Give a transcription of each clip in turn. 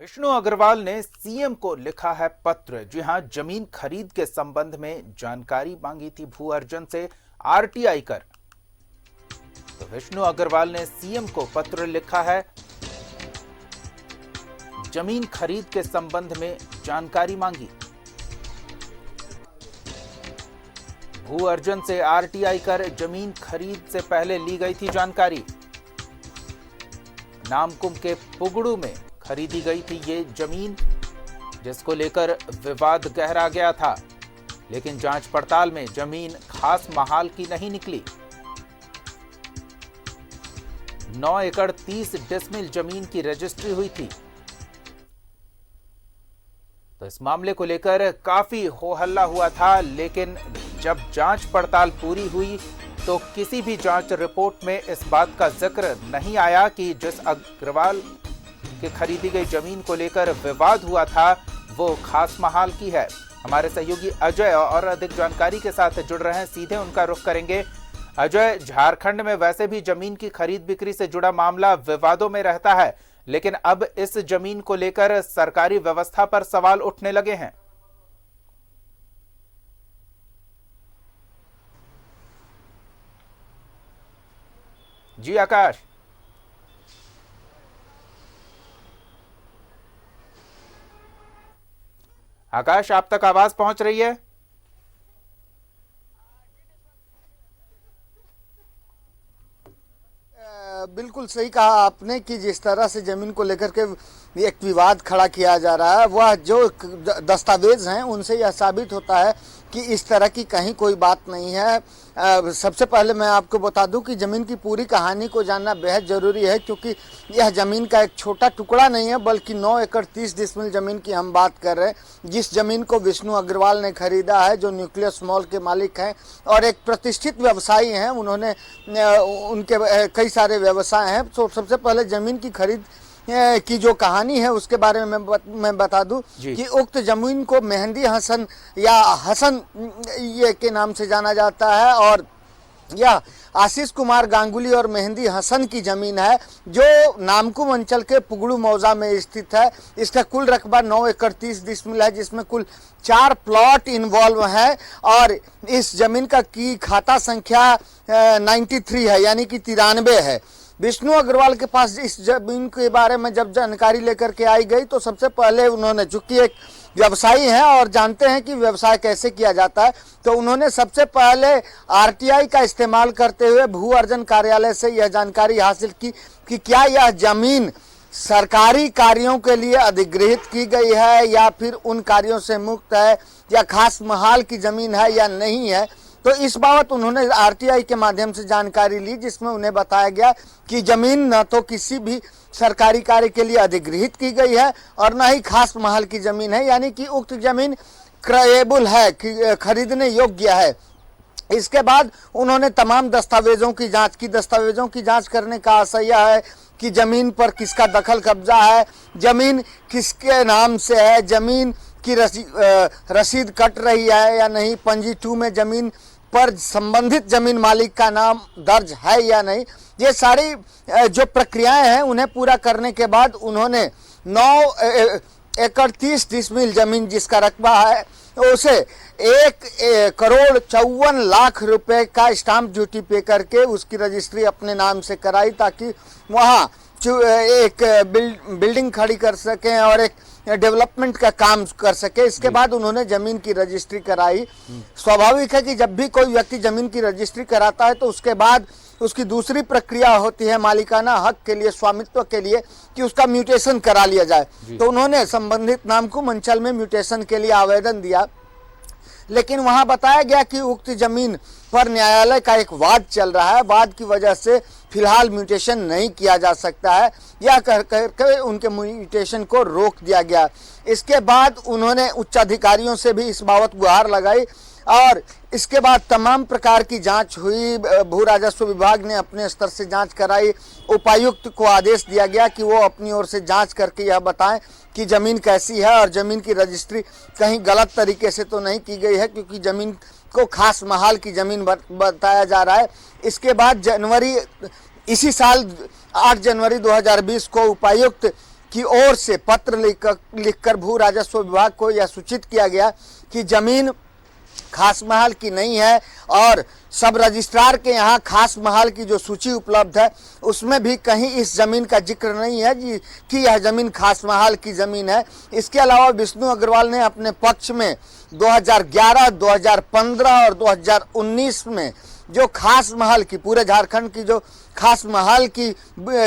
विष्णु अग्रवाल ने सीएम को लिखा है पत्र। जी हां, जमीन खरीद के संबंध में जानकारी मांगी थी भू अर्जन से आरटीआई कर। तो विष्णु अग्रवाल ने सीएम को पत्र लिखा है, जमीन खरीद के संबंध में जानकारी मांगी। भू अर्जन से आरटीआई कर जमीन खरीद से पहले ली गई थी जानकारी। नामकुम के पुगड़ू में खरीदी गई थी ये जमीन, जिसको लेकर विवाद गहरा गया था, लेकिन जांच पड़ताल में जमीन खास महाल की नहीं निकली। 9 एकड़ 30 डिसमिल जमीन की रजिस्ट्री हुई थी। तो इस मामले को लेकर काफी हो हल्ला हुआ था, लेकिन जब जांच पड़ताल पूरी हुई तो किसी भी जांच रिपोर्ट में इस बात का जिक्र नहीं आया कि जिस अग्रवाल के खरीदी गई जमीन को लेकर विवाद हुआ था वो खास महाल की है। हमारे सहयोगी अजय और अधिक जानकारी के साथ जुड़ रहे हैं, सीधे उनका रुख करेंगे। अजय, झारखंड में वैसे भी जमीन की खरीद बिक्री से जुड़ा मामला विवादों में रहता है, लेकिन अब इस जमीन को लेकर सरकारी व्यवस्था पर सवाल उठने लगे हैं। जी आकाश। आकाश, आप तक आवाज पहुंच रही है? बिल्कुल सही कहा आपने कि जिस तरह से जमीन को लेकर के एक विवाद खड़ा किया जा रहा है, वह जो दस्तावेज हैं उनसे यह साबित होता है कि इस तरह की कहीं कोई बात नहीं है। सबसे पहले मैं आपको बता दूं कि ज़मीन की पूरी कहानी को जानना बेहद ज़रूरी है, क्योंकि यह ज़मीन का एक छोटा टुकड़ा नहीं है, बल्कि 9 एकड़ 30 डिसमिल ज़मीन की हम बात कर रहे हैं। जिस ज़मीन को विष्णु अग्रवाल ने खरीदा है, जो न्यूक्लियस मॉल के मालिक हैं और एक प्रतिष्ठित व्यवसायी हैं, उन्होंने उनके कई सारे व्यवसाय हैं। तो सबसे पहले ज़मीन की खरीद की जो कहानी है उसके बारे में मैं बता दूं कि उक्त जमीन को मेहंदी हसन या हसन ये के नाम से जाना जाता है, और यह आशीष कुमार गांगुली और मेहंदी हसन की जमीन है, जो नामकुम अंचल के पुगड़ू मौजा में स्थित है। इसका कुल रकबा 9 एकड़ 30 डिसमिल है, जिसमें कुल 4 प्लॉट इन्वॉल्व है, और इस जमीन का की खाता संख्या 93 है, यानी कि 93 है। विष्णु अग्रवाल के पास इस जमीन के बारे में जब जानकारी लेकर के आई गई तो सबसे पहले उन्होंने, चूंकि एक व्यवसायी हैं और जानते हैं कि व्यवसाय कैसे किया जाता है, तो उन्होंने सबसे पहले आरटीआई का इस्तेमाल करते हुए भू अर्जन कार्यालय से यह जानकारी हासिल की कि क्या यह जमीन सरकारी कार्यों के लिए अधिग्रहित की गई है या फिर उन कार्यों से मुक्त है, या खास महाल की जमीन है या नहीं है। तो इस बाबत उन्होंने आरटीआई के माध्यम से जानकारी ली, जिसमें उन्हें बताया गया कि जमीन न तो किसी भी सरकारी कार्य के लिए अधिग्रहित की गई है और न ही खास महल की जमीन है, यानी कि उक्त जमीन क्रयेबल है, खरीदने योग्य है। इसके बाद उन्होंने तमाम दस्तावेजों की जांच की। दस्तावेजों की जांच करने का आशय यह है कि जमीन पर किसका दखल कब्जा है, जमीन किसके नाम से है, जमीन की रसीद कट रही है या नहीं, पंजी 2 में जमीन पर संबंधित जमीन मालिक का नाम दर्ज है या नहीं। ये सारी जो प्रक्रियाएं हैं उन्हें पूरा करने के बाद उन्होंने 9 एकड़ 30 डिसमिल जमीन जिसका रकबा है उसे 1 करोड़ 54 लाख रुपए का स्टाम्प ड्यूटी पे करके उसकी रजिस्ट्री अपने नाम से कराई, ताकि वहाँ एक बिल्डिंग खड़ी कर सकें और एक डेवलपमेंट का काम कर सके। इसके बाद उन्होंने जमीन की रजिस्ट्री कराई। स्वाभाविक है कि जब भी कोई व्यक्ति जमीन की रजिस्ट्री कराता है तो उसके बाद उसकी दूसरी प्रक्रिया होती है मालिकाना हक के लिए, स्वामित्व के लिए, कि उसका म्यूटेशन करा लिया जाए। तो उन्होंने संबंधित नामकुम अंचल में म्यूटेशन के लिए आवेदन दिया, लेकिन वहां बताया गया कि उक्त जमीन पर न्यायालय का एक वाद चल रहा है। वाद की वजह से फिलहाल म्यूटेशन नहीं किया जा सकता है, यह कहकर उनके म्यूटेशन को रोक दिया गया। इसके बाद उन्होंने उच्च अधिकारियों से भी इस बाबत गुहार लगाई और इसके बाद तमाम प्रकार की जांच हुई। भू राजस्व विभाग ने अपने स्तर से जांच कराई। उपायुक्त को आदेश दिया गया कि वो अपनी ओर से जांच करके यह बताएं कि ज़मीन कैसी है और ज़मीन की रजिस्ट्री कहीं गलत तरीके से तो नहीं की गई है, क्योंकि ज़मीन को खास महाल की ज़मीन बताया जा रहा है। इसके बाद इसी साल 8 जनवरी 2020 को उपायुक्त की ओर से पत्र लिखकर भू राजस्व विभाग को यह सूचित किया गया कि जमीन खास महल की नहीं है और सब रजिस्ट्रार के यहाँ खास महल की जो सूची उपलब्ध है उसमें भी कहीं इस जमीन का जिक्र नहीं है कि यह जमीन खास महल की जमीन है। इसके अलावा विष्णु अग्रवाल ने अपने पक्ष में 2011, 2015 और 2019 में जो खास महल की, पूरे झारखंड की जो खास महल की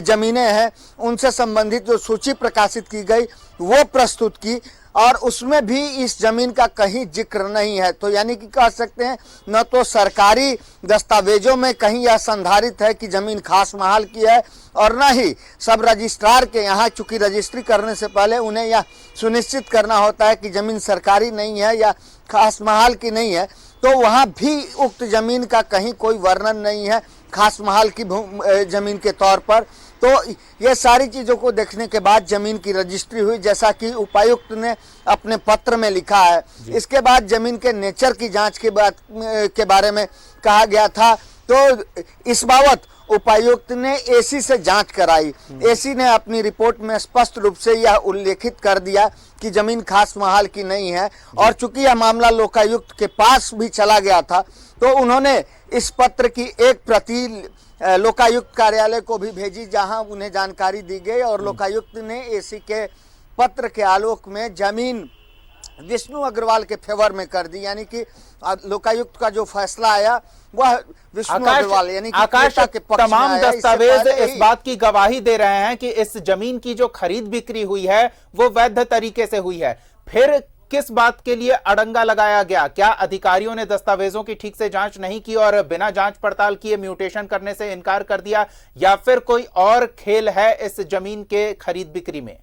जमीनें हैं उनसे संबंधित जो सूची प्रकाशित की गई वो प्रस्तुत की और उसमें भी इस जमीन का कहीं जिक्र नहीं है। तो यानी कि कह सकते हैं न तो सरकारी दस्तावेजों में कहीं यह संधारित है कि जमीन खास महल की है और न ही सब रजिस्ट्रार के यहाँ, चूंकि रजिस्ट्री करने से पहले उन्हें यह सुनिश्चित करना होता है कि जमीन सरकारी नहीं है या खास महल की नहीं है, तो वहाँ भी उक्त जमीन का कहीं कोई वर्णन नहीं है खास महल की जमीन के तौर पर। तो ये सारी चीज़ों को देखने के बाद जमीन की रजिस्ट्री हुई, जैसा कि उपायुक्त ने अपने पत्र में लिखा है। इसके बाद जमीन के नेचर की जांच के बारे में कहा गया था, तो इस बाबत उपायुक्त ने एसी से जांच कराई। एसी ने अपनी रिपोर्ट में स्पष्ट रूप से यह उल्लेखित कर दिया कि जमीन खास महल की नहीं है और चूंकि यह मामला लोकायुक्त के पास भी चला गया था तो उन्होंने इस पत्र की एक प्रति लोकायुक्त कार्यालय को भी भेजी, जहां उन्हें जानकारी दी गई और लोकायुक्त ने एसी के पत्र के आलोक में जमीन विष्णु अग्रवाल के फेवर में कर दी। यानी कि लोकायुक्त का जो फैसला आया वह विष्णु अग्रवाल यानी कि आकाश के पक्ष तमाम में आया। दस्तावेज इस बात की गवाही दे रहे हैं कि इस जमीन की जो खरीद बिक्री हुई है वो वैध तरीके से हुई है। फिर किस बात के लिए अड़ंगा लगाया गया? क्या अधिकारियों ने दस्तावेजों की ठीक से जांच नहीं की और बिना जांच पड़ताल किए म्यूटेशन करने से इनकार कर दिया, या फिर कोई और खेल है इस जमीन के खरीद बिक्री में?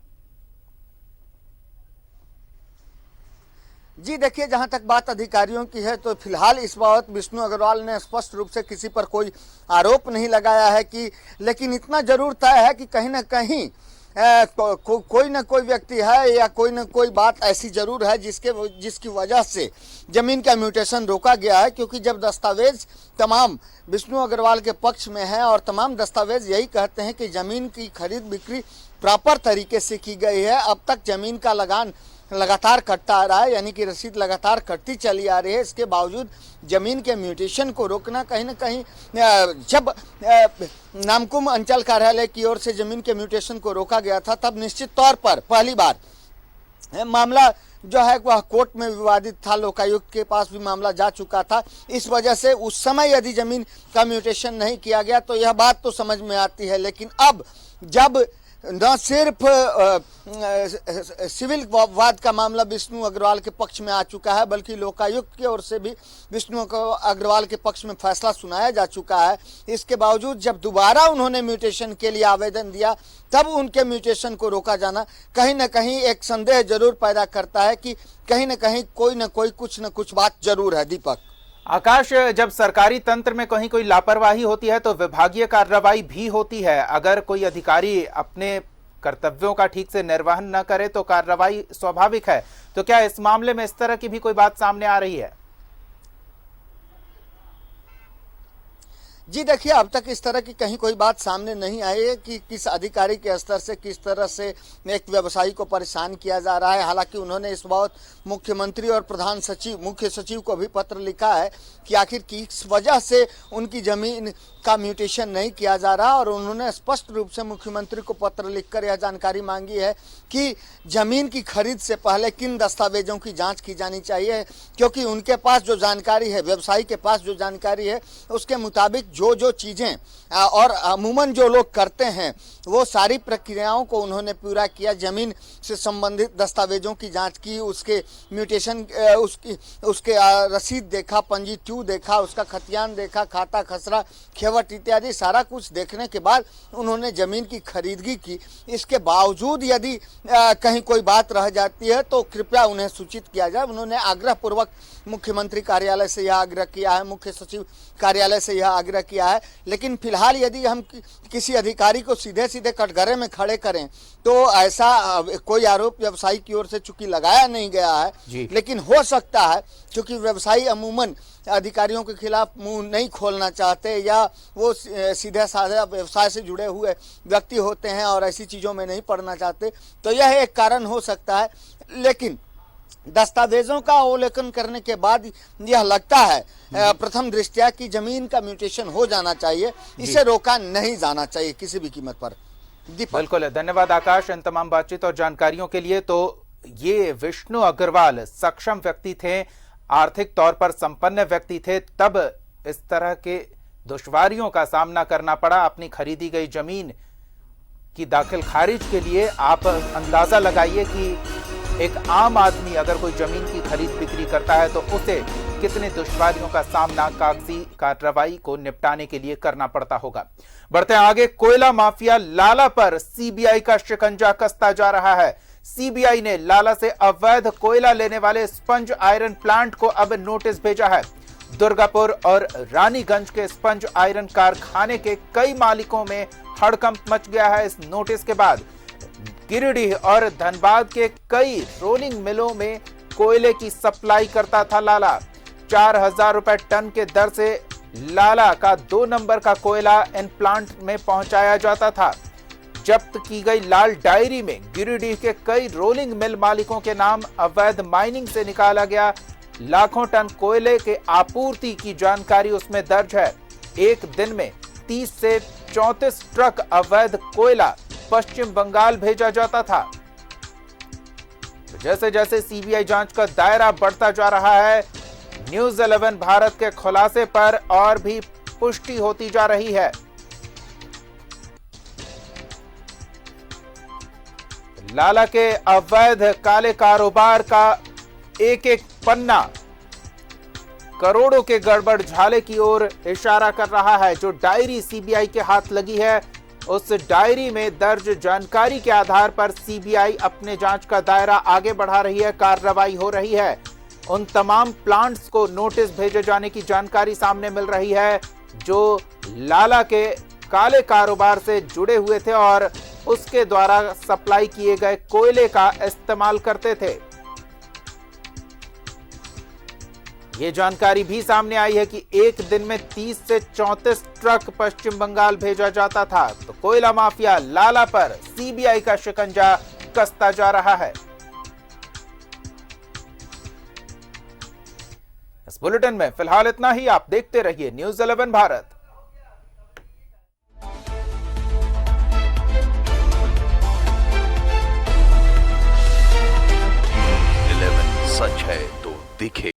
जी देखिए, जहां तक बात अधिकारियों की है तो फिलहाल इस बाबत विष्णु अग्रवाल ने स्पष्ट रूप से किसी पर कोई आरोप नहीं लगाया है कि, लेकिन इतना जरूर तय है कि कहीं ना कहीं कोई ना कोई व्यक्ति है या कोई ना कोई बात ऐसी जरूर है जिसकी वजह से जमीन का म्यूटेशन रोका गया है। क्योंकि जब दस्तावेज तमाम विष्णु अग्रवाल के पक्ष में है और तमाम दस्तावेज यही कहते हैं कि जमीन की खरीद बिक्री प्रॉपर तरीके से की गई है, अब तक जमीन का लगान लगातार कटता आ रहा है, यानी कि रसीद लगातार कटती चली आ रही है, इसके बावजूद जमीन के म्यूटेशन को रोकना कहीं ना कहीं, जब नामकुम अंचल कार्यालय की ओर से जमीन के म्यूटेशन को रोका गया था तब निश्चित तौर पर पहली बार मामला जो है वह कोर्ट में विवादित था, लोकायुक्त के पास भी मामला जा चुका था। इस वजह से उस समय यदि जमीन का म्यूटेशन नहीं किया गया तो यह बात तो समझ में आती है, लेकिन अब जब न सिर्फ सिविल वाद का मामला विष्णु अग्रवाल के पक्ष में आ चुका है बल्कि लोकायुक्त की ओर से भी विष्णु अग्रवाल के पक्ष में फैसला सुनाया जा चुका है, इसके बावजूद जब दोबारा उन्होंने म्यूटेशन के लिए आवेदन दिया तब उनके म्यूटेशन को रोका जाना कहीं ना कहीं एक संदेह जरूर पैदा करता है कि कहीं ना कहीं कोई ना कोई कुछ न कुछ बात जरूर है। दीपक, आकाश, जब सरकारी तंत्र में कहीं कोई लापरवाही होती है तो विभागीय कार्रवाई भी होती है। अगर कोई अधिकारी अपने कर्तव्यों का ठीक से निर्वहन न करे तो कार्रवाई स्वाभाविक है। तो क्या इस मामले में इस तरह की भी कोई बात सामने आ रही है? जी देखिए, अब तक इस तरह की कहीं कोई बात सामने नहीं आई है कि किस अधिकारी के स्तर से किस तरह से एक व्यवसायी को परेशान किया जा रहा है। हालांकि उन्होंने इस बात मुख्यमंत्री और प्रधान सचिव, मुख्य सचिव को भी पत्र लिखा है कि आखिर किस वजह से उनकी जमीन का म्यूटेशन नहीं किया जा रहा, और उन्होंने स्पष्ट रूप से मुख्यमंत्री को पत्र लिखकर यह जानकारी मांगी है कि जमीन की खरीद से पहले किन दस्तावेजों की जांच की जानी चाहिए, क्योंकि उनके पास जो जानकारी है, व्यवसायी के पास जो जानकारी है, उसके मुताबिक जो चीज़ें और अमूमन जो लोग करते हैं वो सारी प्रक्रियाओं को उन्होंने पूरा किया। जमीन से संबंधित दस्तावेजों की जांच की, उसके म्यूटेशन, उसके रसीद देखा, पंजी 2 देखा, उसका खतियान देखा, खाता खसरा, खेवट इत्यादि सारा कुछ देखने के बाद उन्होंने जमीन की खरीदगी की। इसके बावजूद यदि कहीं कोई बात रह जाती है तो कृपया उन्हें सूचित किया जाए। उन्होंने आग्रहपूर्वक मुख्यमंत्री कार्यालय से यह आग्रह किया है, मुख्य सचिव कार्यालय से यह आग्रह किया है। लेकिन फिलहाल यदि हम किसी अधिकारी को सीधे सीधे कटघरे में खड़े करें तो ऐसा कोई आरोप व्यवसायी की ओर से चूंकि लगाया नहीं गया है, लेकिन हो सकता है क्योंकि व्यवसायी अमूमन अधिकारियों के खिलाफ मुंह नहीं खोलना चाहते या वो सीधे साधे व्यवसाय से जुड़े हुए व्यक्ति होते हैं और ऐसी चीज़ों में नहीं पड़ना चाहते, तो यह एक कारण हो सकता है। लेकिन दस्तावेजों का अवलोकन करने के बाद यह लगता है प्रथम दृष्टया कि जमीन का म्यूटेशन हो जाना चाहिए, इसे रोका नहीं जाना चाहिए किसी भी कीमत पर। बिल्कुल, धन्यवाद आकाश इन तमाम बातचीत और जानकारियों के लिए। तो ये विष्णु अग्रवाल सक्षम व्यक्ति थे, आर्थिक तौर पर संपन्न व्यक्ति थे, तब इस तरह के दुश्वारियों का सामना करना पड़ा। अपनी खरीदी गई जमीन की दाखिल खारिज के लिए आप अंदाजा लगाइए कि एक आम आदमी अगर कोई जमीन की खरीद बिक्री करता है तो उसे कितने दुश्वारियों का सामना कागजी कार्रवाई को निपटाने के लिए करना पड़ता होगा। बढ़ते हैं आगे। कोयला माफिया लाला पर सीबीआई का शिकंजा कसता जा रहा है। सीबीआई ने लाला से अवैध कोयला लेने वाले स्पंज आयरन प्लांट को अब नोटिस भेजा है। दुर्गापुर और रानीगंज के स्पंज आयरन कारखाने के कई मालिकों में हड़कंप मच गया है। इस नोटिस के बाद गिरिडीह और धनबाद के कई रोलिंग मिलों में कोयले की सप्लाई करता था लाला। 4,000 रुपए टन के दर से लाला का 2 नंबर का कोयला इन प्लांट में पहुंचाया जाता था। जब्त की गई लाल डायरी में गिरिडीह के कई रोलिंग मिल मालिकों के नाम अवैध माइनिंग से निकाला गया लाखों टन कोयले के आपूर्ति की जानकारी उसमें दर्ज है। एक दिन में 30 से 34 ट्रक अवैध कोयला पश्चिम बंगाल भेजा जाता था। जैसे जैसे सीबीआई जांच का दायरा बढ़ता जा रहा है, न्यूज 11 भारत के खुलासे पर और भी पुष्टि होती जा रही है। लाला के अवैध काले कारोबार का एक एक पन्ना करोड़ों के गड़बड़ झाले की ओर इशारा कर रहा है। जो डायरी सीबीआई के हाथ लगी है, उस डायरी में दर्ज जानकारी के आधार पर सीबीआई अपने जांच का दायरा आगे बढ़ा रही है, कार्रवाई हो रही है। उन तमाम प्लांट्स को नोटिस भेजे जाने की जानकारी सामने मिल रही है जो लाला के काले कारोबार से जुड़े हुए थे और उसके द्वारा सप्लाई किए गए कोयले का इस्तेमाल करते थे। ये जानकारी भी सामने आई है कि एक दिन में 30 से 34 ट्रक पश्चिम बंगाल भेजा जाता था। तो कोयला माफिया लाला पर सीबीआई का शिकंजा कसता जा रहा है। इस बुलेटिन में फिलहाल इतना ही। आप देखते रहिए न्यूज 11 भारत। सच है तो दिखे।